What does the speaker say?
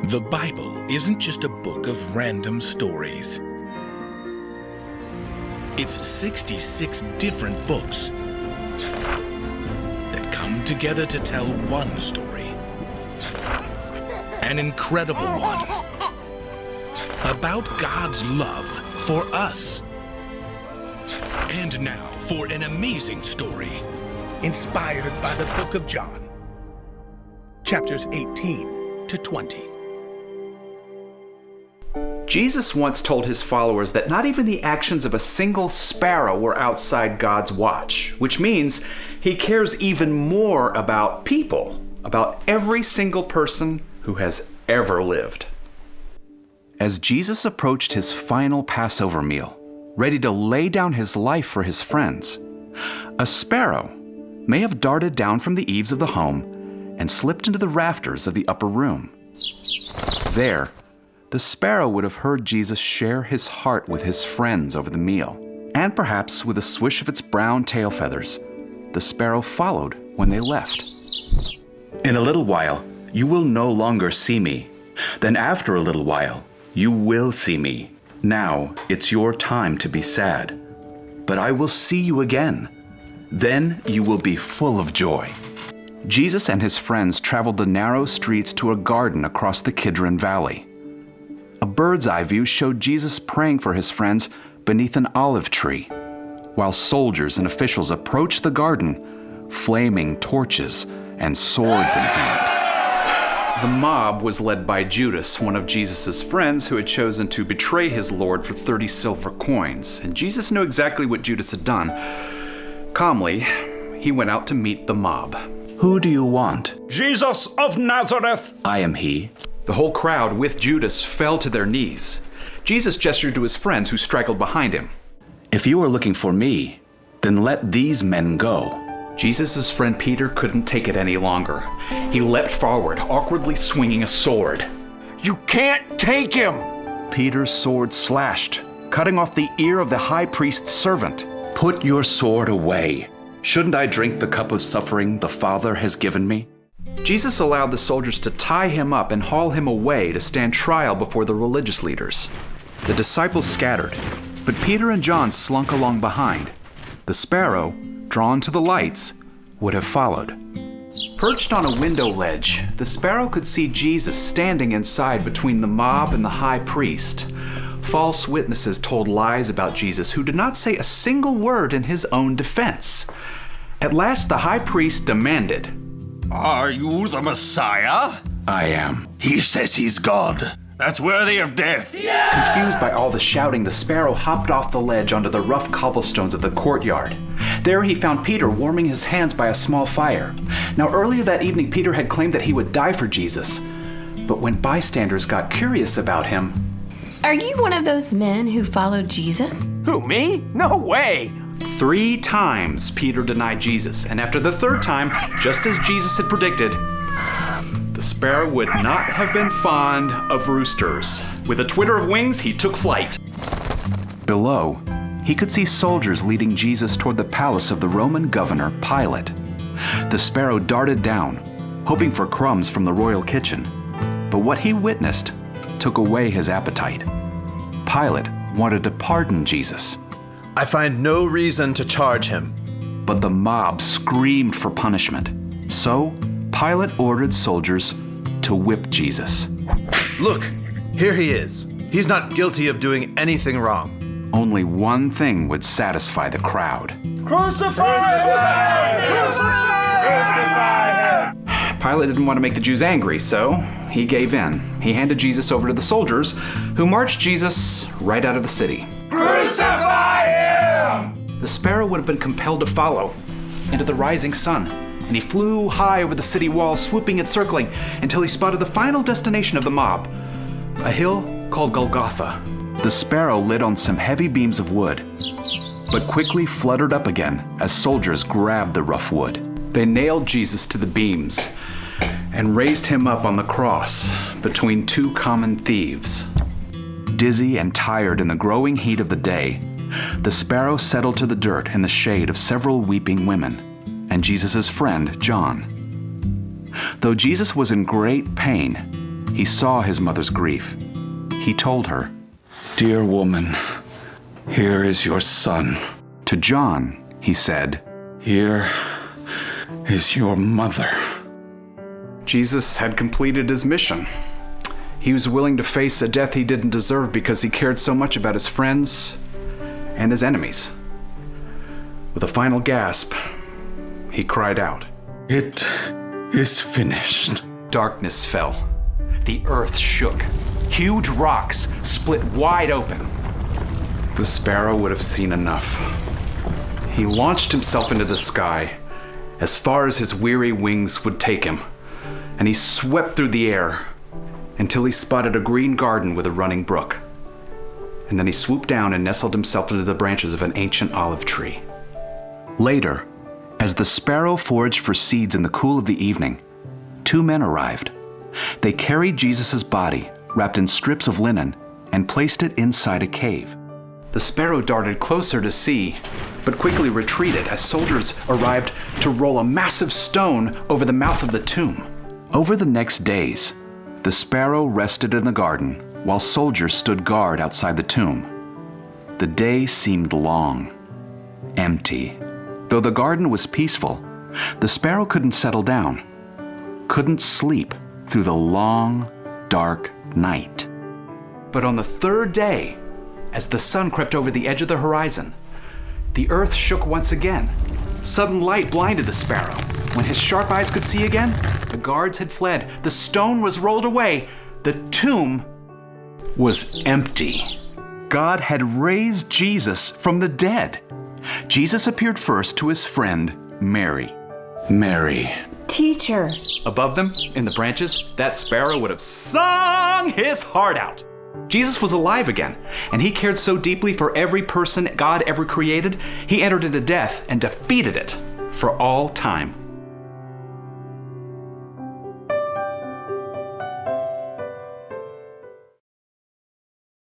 The Bible isn't just a book of random stories. It's 66 different books that come together to tell one story. An incredible one. About God's love for us. And now for an amazing story inspired by the book of John. Chapters 18 to 20. Jesus once told his followers that not even the actions of a single sparrow were outside God's watch, which means he cares even more about people, about every single person who has ever lived. As Jesus approached his final Passover meal, ready to lay down his life for his friends, a sparrow may have darted down from the eaves of the home and slipped into the rafters of the upper room. There, the sparrow would have heard Jesus share his heart with his friends over the meal, and perhaps with a swish of its brown tail feathers, the sparrow followed when they left. In a little while, you will no longer see me. Then after a little while, you will see me. Now it's your time to be sad. But I will see you again. Then you will be full of joy. Jesus and his friends traveled the narrow streets to a garden across the Kidron Valley. A bird's eye view showed Jesus praying for his friends beneath an olive tree, while soldiers and officials approached the garden, flaming torches and swords in hand. The mob was led by Judas, one of Jesus' friends who had chosen to betray his Lord for 30 silver coins, and Jesus knew exactly what Judas had done. Calmly, he went out to meet the mob. Who do you want? Jesus of Nazareth! I am he. The whole crowd with Judas fell to their knees. Jesus gestured to his friends who straggled behind him. If you are looking for me, then let these men go. Jesus' friend Peter couldn't take it any longer. He leapt forward, awkwardly swinging a sword. You can't take him! Peter's sword slashed, cutting off the ear of the high priest's servant. Put your sword away. Shouldn't I drink the cup of suffering the Father has given me? Jesus allowed the soldiers to tie him up and haul him away to stand trial before the religious leaders. The disciples scattered, but Peter and John slunk along behind. The sparrow, drawn to the lights, would have followed. Perched on a window ledge, the sparrow could see Jesus standing inside between the mob and the high priest. False witnesses told lies about Jesus who did not say a single word in his own defense. At last, the high priest demanded, Are you the Messiah? I am. He says he's God. That's worthy of death. Confused by all the shouting, the sparrow hopped off the ledge onto the rough cobblestones of the courtyard. There he found Peter warming his hands by a small fire. Now earlier that evening, Peter had claimed that he would die for Jesus. But when bystanders got curious about him... Are you one of those men who followed Jesus? Who, me? No way! 3 times Peter denied Jesus, and after the 3rd time, just as Jesus had predicted, the sparrow would not have been fond of roosters. With a twitter of wings, he took flight. Below, he could see soldiers leading Jesus toward the palace of the Roman governor, Pilate. The sparrow darted down, hoping for crumbs from the royal kitchen. But what he witnessed took away his appetite. Pilate wanted to pardon Jesus. I find no reason to charge him. But the mob screamed for punishment. So, Pilate ordered soldiers to whip Jesus. Look, here he is. He's not guilty of doing anything wrong. Only one thing would satisfy the crowd. Crucify him! Pilate didn't want to make the Jews angry, so he gave in. He handed Jesus over to the soldiers, who marched Jesus right out of the city. Crucify him! The sparrow would have been compelled to follow into the rising sun, and he flew high over the city wall, swooping and circling until he spotted the final destination of the mob, a hill called Golgotha. The sparrow lit on some heavy beams of wood, but quickly fluttered up again as soldiers grabbed the rough wood. They nailed Jesus to the beams and raised him up on the cross between 2 common thieves. Dizzy and tired in the growing heat of the day, the sparrow settled to the dirt in the shade of several weeping women and Jesus' friend, John. Though Jesus was in great pain, he saw his mother's grief. He told her, Dear woman, here is your son. to John, he said, Here is your mother. Jesus had completed his mission. He was willing to face a death he didn't deserve because he cared so much about his friends and his enemies. With a final gasp, he cried out. It is finished. Darkness fell. The earth shook. Huge rocks split wide open. The sparrow would have seen enough. He launched himself into the sky as far as his weary wings would take him, and he swept through the air until he spotted a green garden with a running brook. And then he swooped down and nestled himself into the branches of an ancient olive tree. Later, as the sparrow foraged for seeds in the cool of the evening, 2 men arrived. They carried Jesus' body, wrapped in strips of linen, and placed it inside a cave. The sparrow darted closer to see, but quickly retreated as soldiers arrived to roll a massive stone over the mouth of the tomb. Over the next days, the sparrow rested in the garden while soldiers stood guard outside the tomb. The day seemed long, empty. Though the garden was peaceful, the sparrow couldn't settle down, couldn't sleep through the long, dark night. But on the 3rd day, as the sun crept over the edge of the horizon, the earth shook once again. Sudden light blinded the sparrow. When his sharp eyes could see again, the guards had fled. The stone was rolled away. The tomb was empty. God had raised Jesus from the dead. Jesus appeared first to his friend, Mary. Mary. Teacher. Above them, in the branches, that sparrow would have sung his heart out. Jesus was alive again, and he cared so deeply for every person God ever created, he entered into death and defeated it for all time.